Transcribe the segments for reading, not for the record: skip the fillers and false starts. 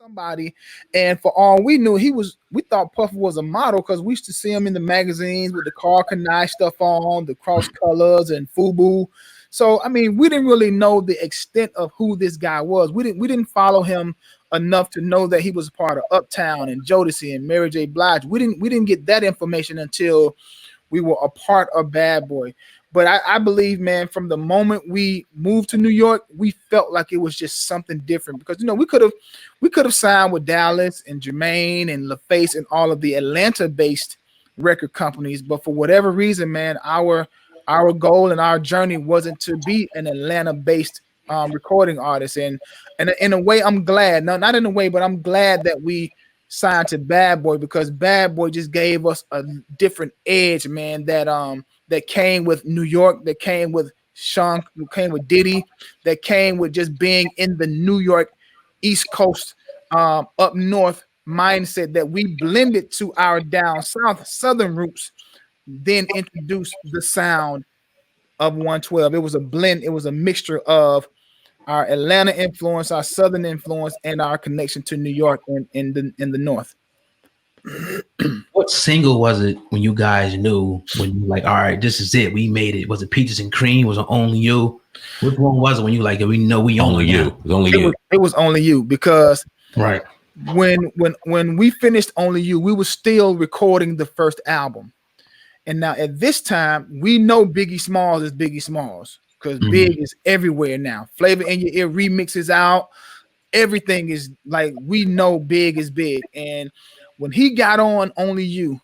somebody, and for all we knew, we thought Puffy was a model because we used to see him in the magazines with the Carl Kanai stuff on, the cross colors and FUBU. So I mean, we didn't really know the extent of who this guy was. We didn't follow him enough to know that he was part of Uptown and Jodeci and Mary J. Blige. We didn't get that information until we were a part of Bad Boy. But I believe, man, from the moment we moved to New York, we felt like it was just something different because we could have signed with Dallas and Jermaine and LaFace and all of the Atlanta-based record companies, but for whatever reason, man, our goal and our journey wasn't to be an Atlanta-based recording artist, and in a way, I'm glad. No, not in a way, but I'm glad that we signed to Bad Boy because Bad Boy just gave us a different edge, man. That came with New York, that came with Sean, that came with Diddy, that came with just being in the New York East Coast, up north mindset that we blended to our down south southern roots, then introduced the sound of 112. It was a blend, it was a mixture of our Atlanta influence, our southern influence, and our connection to New York in the north. What single was it when you guys knew when you like, all right, this is it, we made it? Was it Peaches and Cream? Was it Only You? Which one was it when you like, we know we Only You? It was Only You. It was Only You because right when we finished Only You, we were still recording the first album. And now at this time, we know Biggie Smalls is Biggie Smalls because Big is everywhere now. Flavor in Your Ear remixes out. Everything is like, we know Big is big. And when he got on Only You,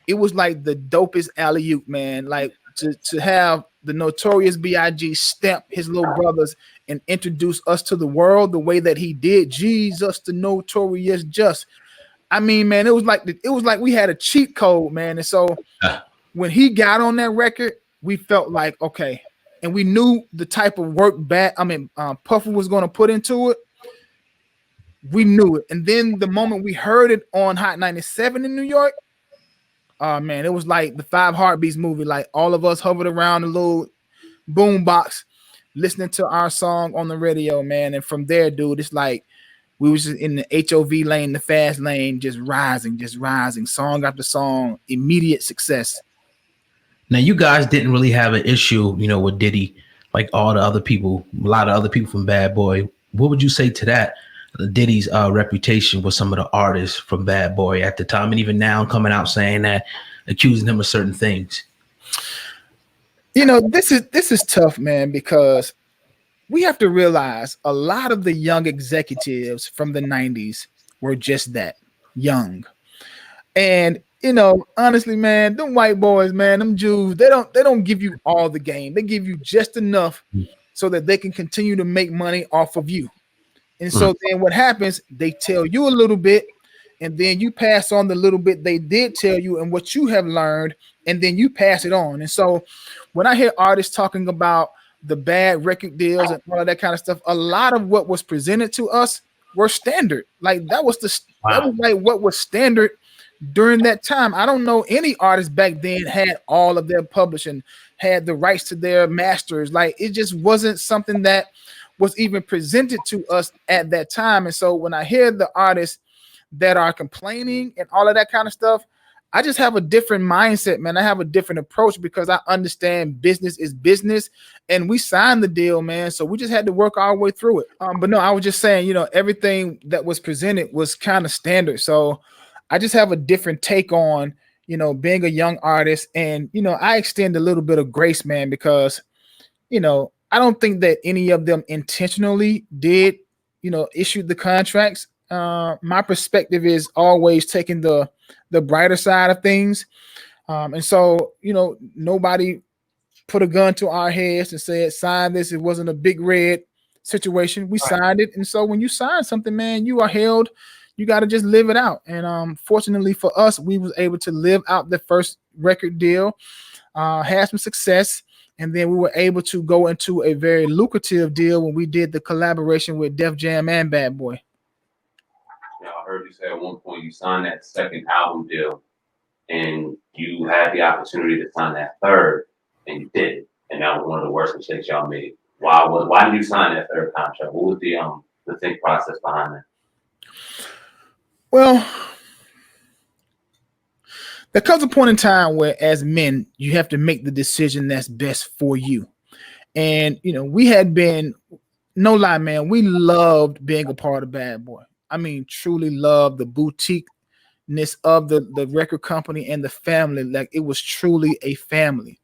it was like the dopest alley-oop, man. Like to have the Notorious B.I.G. stamp his little brothers and introduce us to the world the way that he did. Jesus, the Notorious Just. I mean, man, it was like we had a cheat code, man. And so when he got on that record, we felt like, okay, and we knew the type of work Puffy was going to put into it. We knew it. And then the moment we heard it on Hot 97 in New York, man, it was like the Five Heartbeats movie. Like all of us hovered around the little boom box listening to our song on the radio, man. And from there, dude, it's like we was just in the HOV lane, the fast lane, just rising, song after song, immediate success. Now, you guys didn't really have an issue, with Diddy, like all the other people, a lot of other people from Bad Boy. What would you say to that? Diddy's reputation with some of the artists from Bad Boy at the time, and even now coming out saying that, accusing him of certain things. This is tough, man, because we have to realize a lot of the young executives from the 90s were just that, young. And honestly, man, them white boys, man, them Jews, they don't give you all the game. They give you just enough so that they can continue to make money off of you. And so then what happens, they tell you a little bit, and then you pass on the little bit they did tell you and what you have learned, and then you pass it on. And so when I hear artists talking about the bad record deals and all of that kind of stuff, a lot of what was presented to us were standard. Like that was like what was standard during that time. I don't know any artist back then had all of their publishing, had the rights to their masters. Like it just wasn't something that was even presented to us at that time. And so when I hear the artists that are complaining and all of that kind of stuff, I just have a different mindset, man. I have a different approach because I understand business is business, and we signed the deal, man. So we just had to work our way through it. But no, I was just saying, everything that was presented was kind of standard. So I just have a different take on, being a young artist. And, I extend a little bit of grace, man, because, I don't think that any of them intentionally did, issue the contracts. My perspective is always taking the brighter side of things. And so, nobody put a gun to our heads and said, sign this. It wasn't a big red situation. We signed it. And so when you sign something, man, you are held. You got to just live it out. And fortunately for us, we was able to live out the first record deal, had some success. And then we were able to go into a very lucrative deal when we did the collaboration with Def Jam and Bad Boy. Yeah, I heard you say at one point you signed that second album deal and you had the opportunity to sign that third and you didn't. And that was one of the worst mistakes y'all made. Why did you sign that third contract? What was the think process behind that? Well, there comes a point in time where, as men, you have to make the decision that's best for you. And we had been, no lie, man, we loved being a part of Bad Boy. I mean, truly loved the boutiqueness of the record company and the family. Like, it was truly a family.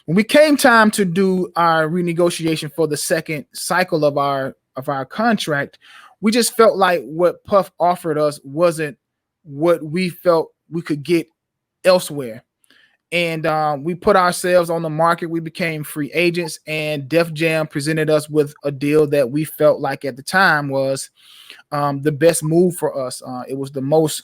When we came time to do our renegotiation for the second cycle of our contract, we just felt like what Puff offered us wasn't what we felt we could get elsewhere. And we put ourselves on the market. We became free agents, and Def Jam presented us with a deal that we felt like at the time was the best move for us. It was the most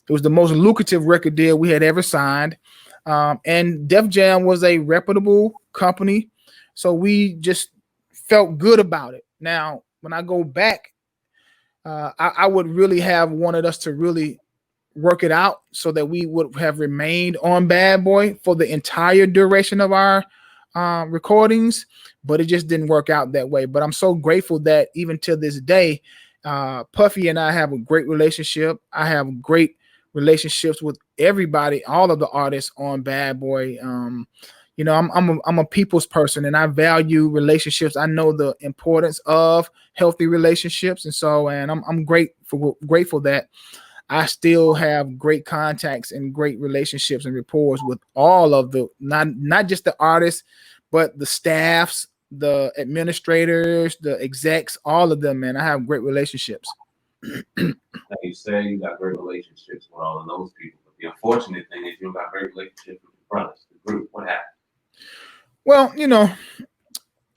lucrative record deal we had ever signed, and Def Jam was a reputable company, so we just felt good about it. Now, when I go back, I would really have wanted us to really work it out so that we would have remained on Bad Boy for the entire duration of our recordings, but it just didn't work out that way. But I'm so grateful that even to this day, Puffy and I have a great relationship. I have great relationships with everybody, all of the artists on Bad Boy. I'm a people's person, and I value relationships. I know the importance of healthy relationships, and I'm grateful that I still have great contacts and great relationships and rapport with all of the not just the artists, but the staffs, the administrators, the execs, all of them, man. I have great relationships. Like you say, you got great relationships with all of those people. But the unfortunate thing is you don't got great relationships with your brothers, the group. What happened? Well,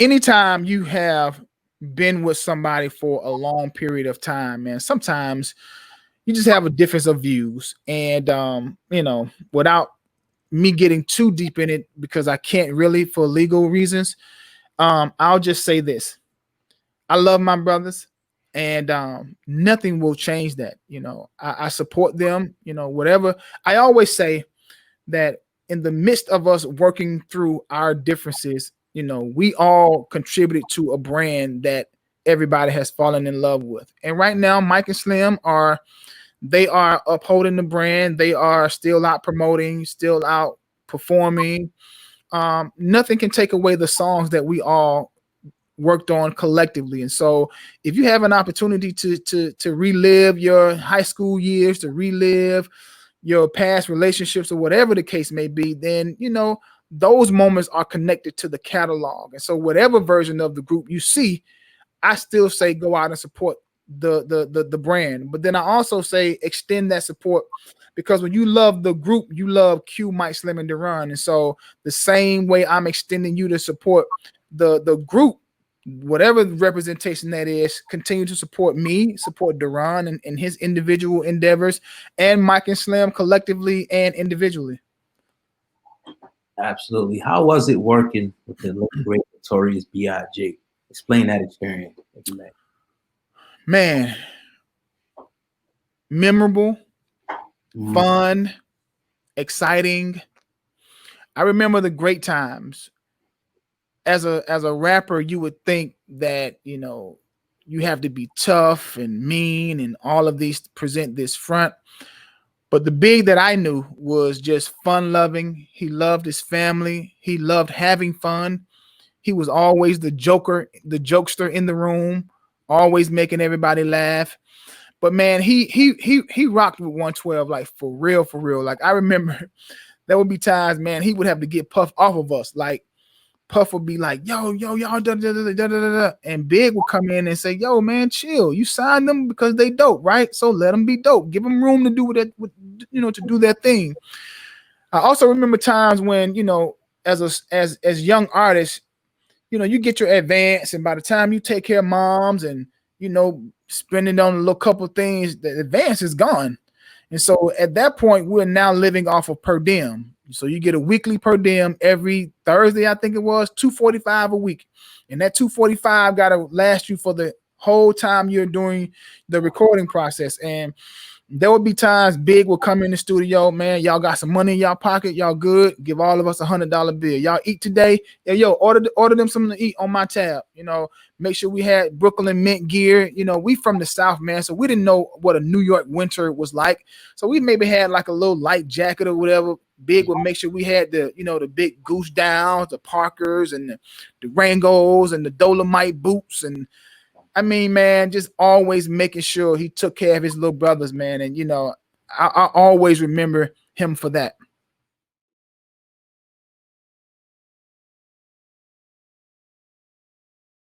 anytime you have been with somebody for a long period of time, man, sometimes you just have a difference of views. And without me getting too deep in it, because I can't really for legal reasons, I'll just say this. I love my brothers, and nothing will change that. I support them, whatever. I always say that in the midst of us working through our differences, we all contributed to a brand that everybody has fallen in love with. And right now, Mike and Slim are upholding the brand. They are still out promoting, still out performing. Nothing can take away the songs that we all worked on collectively. And so if you have an opportunity to relive your high school years, to relive your past relationships or whatever the case may be, then those moments are connected to the catalog. And so whatever version of the group you see, I still say go out and support the brand. But then I also say extend that support, because when you love the group, you love Q, Mike, Slim, and Duran. And so the same way I'm extending you to support the group, whatever representation that is, continue to support me, support Duran and his individual endeavors, and Mike and Slim collectively and individually. Absolutely. How was it working with the late great Notorious B.I.G.? Explain that experience, if you may. Man, memorable, fun, exciting. I remember the great times. As a rapper, you would think that you have to be tough and mean and all of these to present this front. But the Big that I knew was just fun loving. He loved his family. He loved having fun. He was always the jokester in the room, always making everybody laugh. But man, he rocked with 112, like for real, for real. Like I remember there would be times, man, he would have to get Puff off of us. Like Puff would be like, yo, y'all, da, da, da, da, da, da. And Big would come in and say, yo, man, chill. You signed them because they dope, right? So let them be dope. Give them room to do that, to do their thing. I also remember times when, as young artists, you get your advance, and by the time you take care of moms and, spending on a little couple things, the advance is gone. And so at that point, we're now living off of per diem. So you get a weekly per diem every Thursday, I think it was, $245 a week. And that $245 got to last you for the whole time you're doing the recording process. And there would be times Big would come in the studio, man. Y'all got some money in y'all pocket, y'all good. Give all of us $100 bill. Y'all eat today. Yeah, yo, order them something to eat on my tab. You know, make sure we had Brooklyn mint gear. You know, we from the South, man, so we didn't know what a New York winter was like. So we maybe had like a little light jacket or whatever. Big would make sure we had the, you know, the big goose downs, the Parkers, and the Rangos, and the Dolomite boots, and I mean, man, just always making sure he took care of his little brothers, man. And, you know, I always remember him for that.